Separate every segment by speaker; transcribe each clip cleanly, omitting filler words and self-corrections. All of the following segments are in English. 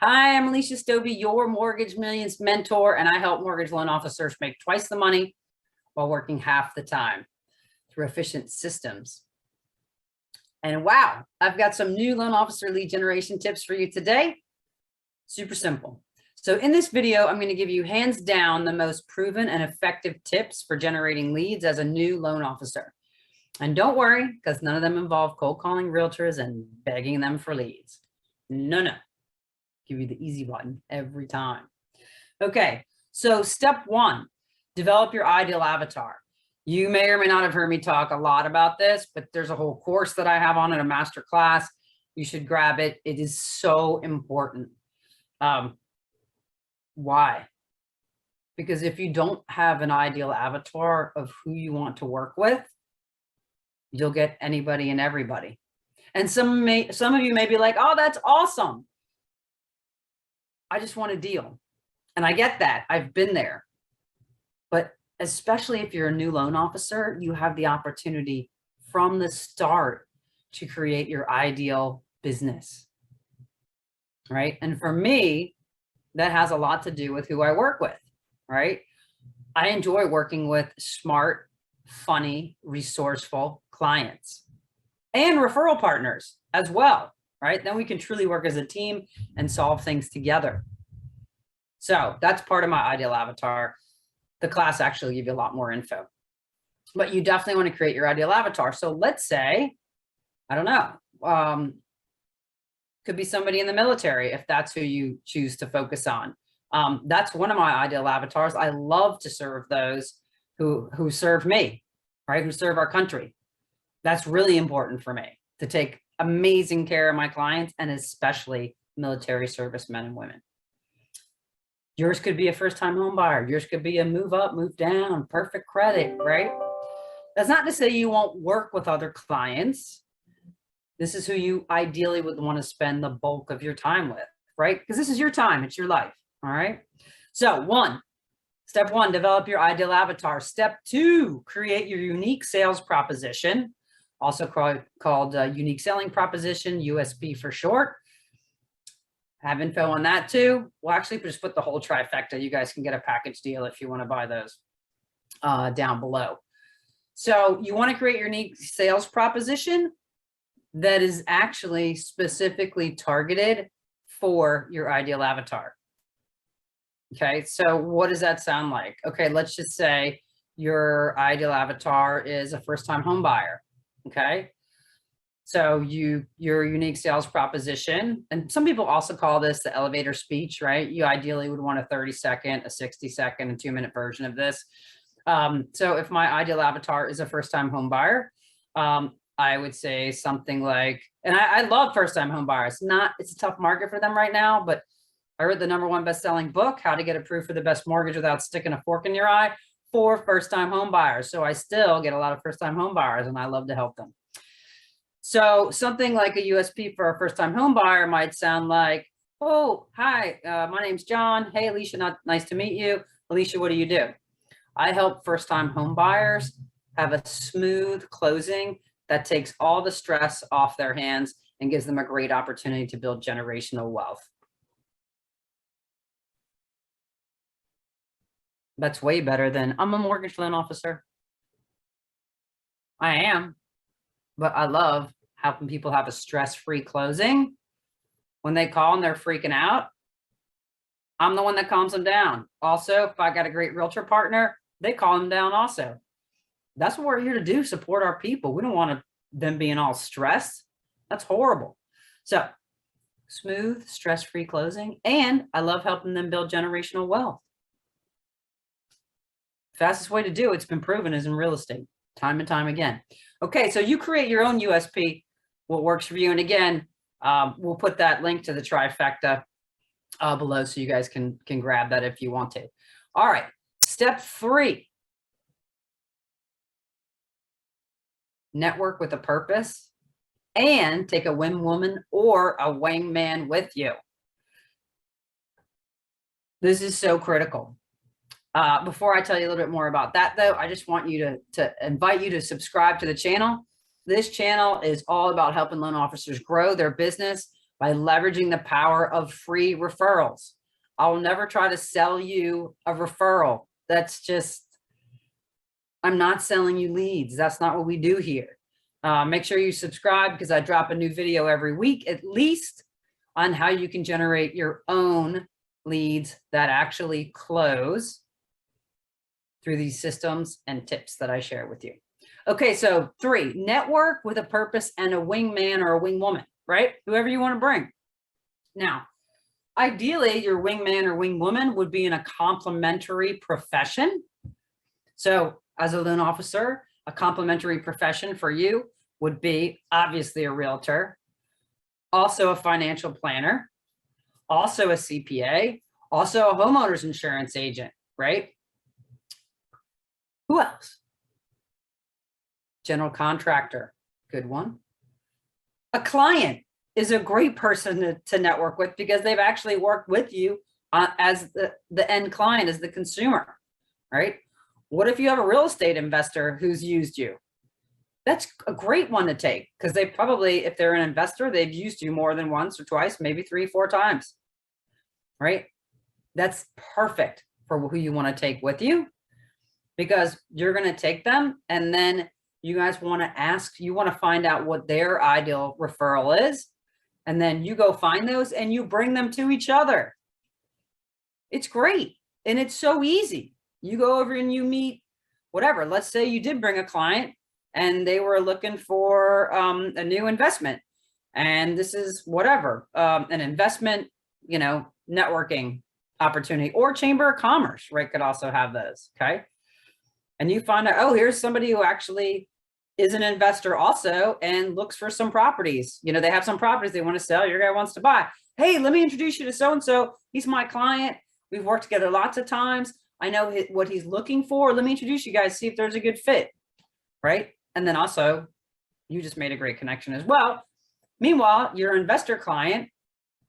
Speaker 1: Hi, I'm Elysia Stobbe, your Mortgage Millions mentor, and I help mortgage loan officers make twice the money while working half the time through efficient systems. And wow, I've got some new loan officer lead generation tips for you today. Super simple. So in this video, I'm going to give you hands down the most proven and effective tips for generating leads as a new loan officer. And don't worry, because none of them involve cold calling realtors and begging them for leads. No. Give you the easy button every time. Okay, so step one, develop your ideal avatar. You may or may not have heard me talk a lot about this, but there's a whole course that I have on it, a master class. You should grab it. It is so important. Why? Because if you don't have an ideal avatar of who you want to work with, you'll get anybody and everybody. And some of you may be like, oh, that's awesome. I just want a deal. And I get that. I've been there. But especially if you're a new loan officer, you have the opportunity from the start to create your ideal business. Right? And for me, that has a lot to do with who I work with. Right? I enjoy working with smart, funny, resourceful clients and referral partners as well. Right? Then we can truly work as a team and solve things together. So that's part of my ideal avatar. The class actually give you a lot more info, but you definitely want to create your ideal avatar. So let's say, I don't know, could be somebody in the military if that's who you choose to focus on. That's one of my ideal avatars. I love to serve those who serve me, right? Who serve our country. That's really important for me to take amazing care of my clients and especially military servicemen and women. Yours could be a first-time home buyer. Yours could be a move up, move down, perfect credit, right? That's not to say you won't work with other clients. This is who you ideally would want to spend the bulk of your time with, right? Because this is your time, it's your life, all right? So step one, develop your ideal avatar. Step two, create your unique sales proposition, also called unique selling proposition, USP for short. Have info on that too. We'll actually just put the whole trifecta. You guys can get a package deal if you want to buy those down below. So you want to create your unique sales proposition that is actually specifically targeted for your ideal avatar. Okay, so what does that sound like? Okay, let's just say your ideal avatar is a first-time home buyer. Okay, so your unique sales proposition, and some people also call this the elevator speech, right? You ideally would want a 30-second, a 60-second, and 2-minute version of this. So if my ideal avatar is a first-time home buyer, I would say something like, and I love first-time home buyers. It's a tough market for them right now, but I read the #1 best-selling book, How to Get Approved for the Best Mortgage Without Sticking a Fork in Your Eye, for first-time home buyers. So I still get a lot of first-time home buyers and I love to help them. So something like a USP for a first-time home buyer might sound like, oh, hi, my name's John. Hey, Elysia, nice to meet you. Elysia, what do you do? I help first-time home buyers have a smooth closing that takes all the stress off their hands and gives them a great opportunity to build generational wealth. That's way better than, I'm a mortgage loan officer. I am, but I love helping people have a stress-free closing. When they call and they're freaking out, I'm the one that calms them down. Also, if I got a great realtor partner, they calm them down also. That's what we're here to do, support our people. We don't want them being all stressed. That's horrible. So smooth, stress-free closing, and I love helping them build generational wealth. Fastest way to do it's been proven is in real estate, time and time again. Okay, so you create your own USP, what works for you. And again, we'll put that link to the trifecta below so you guys can grab that if you want to. All right, step 3. Network with a purpose and take a wing woman or a wingman with you. This is so critical. Before I tell you a little bit more about that, though, I just want you to invite you to subscribe to the channel. This channel is all about helping loan officers grow their business by leveraging the power of free referrals. I will never try to sell you a referral. That's just, I'm not selling you leads. That's not what we do here. Make sure you subscribe because I drop a new video every week, at least, on how you can generate your own leads that actually close through these systems and tips that I share with you. Okay, so 3, network with a purpose and a wingman or a wingwoman, right? Whoever you want to bring. Now, ideally, your wingman or wingwoman would be in a complementary profession. So as a loan officer, a complementary profession for you would be obviously a realtor, also a financial planner, also a CPA, also a homeowner's insurance agent, right? Who else? General contractor, good one. A client is a great person to network with because they've actually worked with you as the end client, as the consumer, right? What if you have a real estate investor who's used you? That's a great one to take because they probably, if they're an investor, they've used you more than once or twice, maybe 3, 4 times, right? That's perfect for who you want to take with you because you're going to take them and then you guys want to ask, you want to find out what their ideal referral is. And then you go find those and you bring them to each other. It's great. And it's so easy. You go over and you meet whatever. Let's say you did bring a client and they were looking for a new investment. And this is whatever, an investment, you know, networking opportunity or chamber of commerce, right? Could also have those. Okay. And you find out, oh, here's somebody who actually is an investor also and looks for some properties. You know, they have some properties they want to sell. Your guy wants to buy. Hey, let me introduce you to so-and-so. He's my client. We've worked together lots of times. I know what he's looking for. Let me introduce you guys, see if there's a good fit, right? And then also, you just made a great connection as well. Meanwhile, your investor client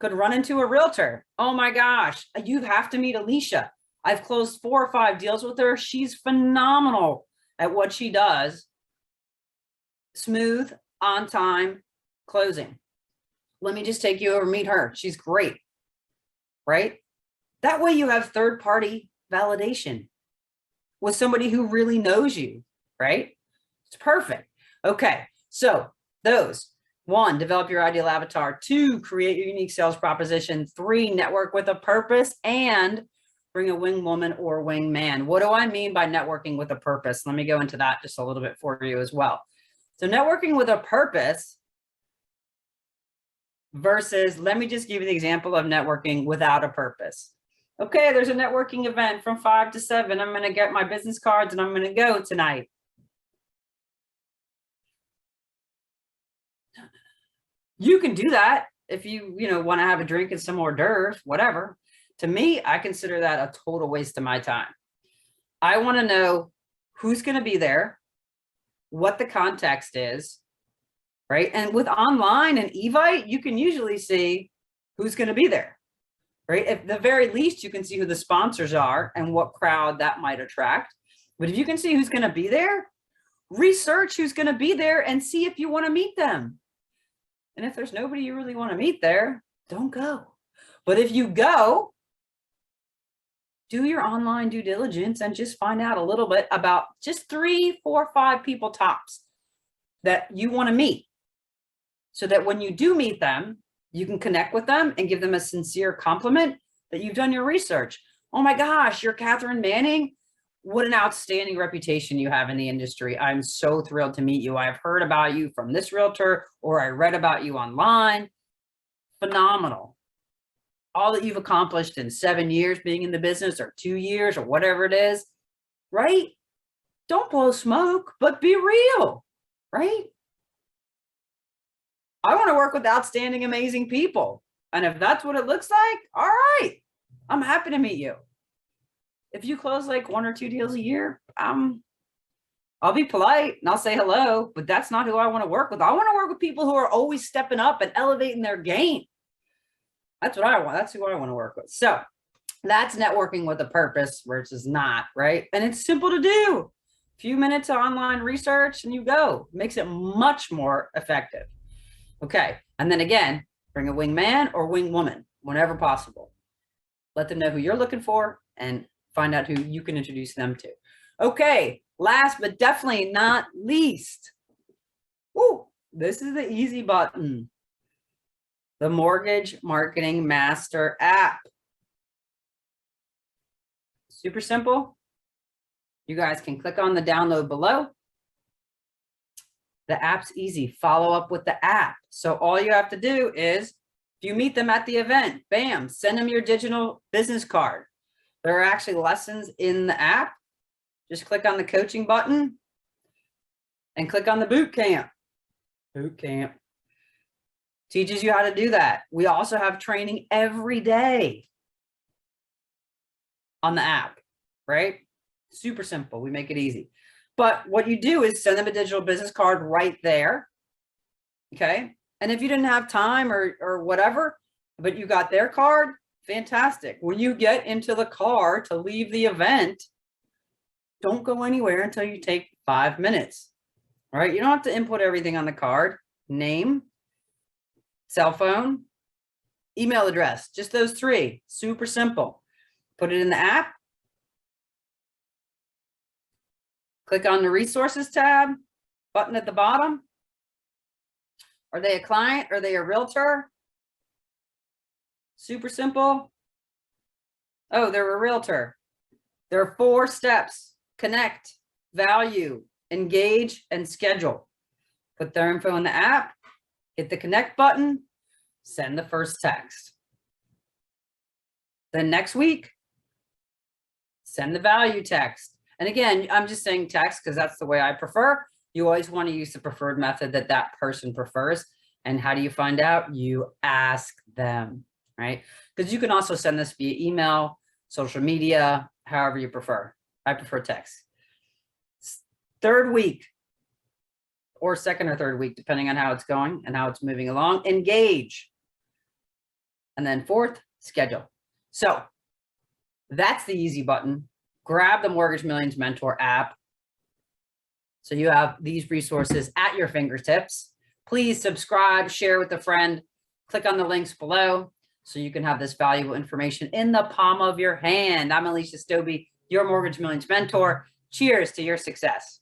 Speaker 1: could run into a realtor. Oh my gosh, you have to meet Elysia. I've closed 4 or 5 deals with her. She's phenomenal at what she does. Smooth, on time closing. Let me just take you over, meet her. She's great, right? That way you have third-party validation with somebody who really knows you, right? It's perfect. Okay, so those: 1, develop your ideal avatar. 2, create your unique sales proposition. 3, network with a purpose and bring a wing woman or wing man. What do I mean by networking with a purpose? Let me go into that just a little bit for you as well. So networking with a purpose versus, let me just give you the example of networking without a purpose. Okay, there's a networking event from 5 to 7. I'm going to get my business cards and I'm going to go tonight. You can do that if you want to have a drink and some hors d'oeuvres, whatever. To me, I consider that a total waste of my time. I want to know who's going to be there, what the context is, right? And with online and Evite, you can usually see who's going to be there, right? At the very least, you can see who the sponsors are and what crowd that might attract. But if you can see who's going to be there, research who's going to be there and see if you want to meet them. And if there's nobody you really want to meet there, don't go. But if you go, do your online due diligence and just find out a little bit about just 3, 4, 5 people tops that you want to meet. So that when you do meet them, you can connect with them and give them a sincere compliment that you've done your research. Oh my gosh, you're Catherine Manning. What an outstanding reputation you have in the industry. I'm so thrilled to meet you. I've heard about you from this realtor, or I read about you online. Phenomenal. All that you've accomplished in 7 years being in the business, or 2 years, or whatever it is, right? Don't blow smoke, but be real, right? I want to work with outstanding, amazing people. And if that's what it looks like, all right, I'm happy to meet you. If you close like 1 or 2 deals a year, I'll be polite and I'll say hello, but that's not who I want to work with. I want to work with people who are always stepping up and elevating their game. That's what I want. That's who I want to work with. So that's networking with a purpose versus not, right? And it's simple to do. A few minutes of online research and you go. It makes it much more effective. Okay. And then again, Bring a wingman or wing woman whenever possible. Let them know who you're looking for and find out who you can introduce them to. Okay, last but definitely not least, this is the easy button. The Mortgage Marketing Master app. Super simple. You guys can click on the download below. The app's easy. Follow up with the app. So all you have to do is, if you meet them at the event, bam, send them your digital business card. There are actually lessons in the app. Just click on the coaching button and click on the boot camp. Boot camp teaches you how to do that. We also have training every day on the app, right? Super simple. We make it easy. But what you do is send them a digital business card right there. Okay. And if you didn't have time or whatever, but you got their card, fantastic. When you get into the car to leave the event, don't go anywhere until you take 5 minutes. All right. You don't have to input everything on the card. Name, cell phone, email address, just those 3. Super simple. Put it in the app. Click on the resources tab, button at the bottom. Are they a client? Are they a realtor? Super simple. Oh, they're a realtor. There are 4 steps: connect, value, engage, and schedule. Put their info in the app, hit the connect button, send the first text. Then next week, send the value text. And again, I'm just saying text because that's the way I prefer. You always want to use the preferred method that that person prefers. And how do you find out? You ask them, right? Because you can also send this via email, social media, however you prefer. I prefer text. 3rd week, or 2nd or 3rd week, depending on how it's going and how it's moving along, engage. And then 4th, schedule. So that's the easy button. Grab the Mortgage Millions Mentor app. So you have these resources at your fingertips. Please subscribe, share with a friend, click on the links below so you can have this valuable information in the palm of your hand. I'm Elysia Stobbe, your Mortgage Millions Mentor. Cheers to your success.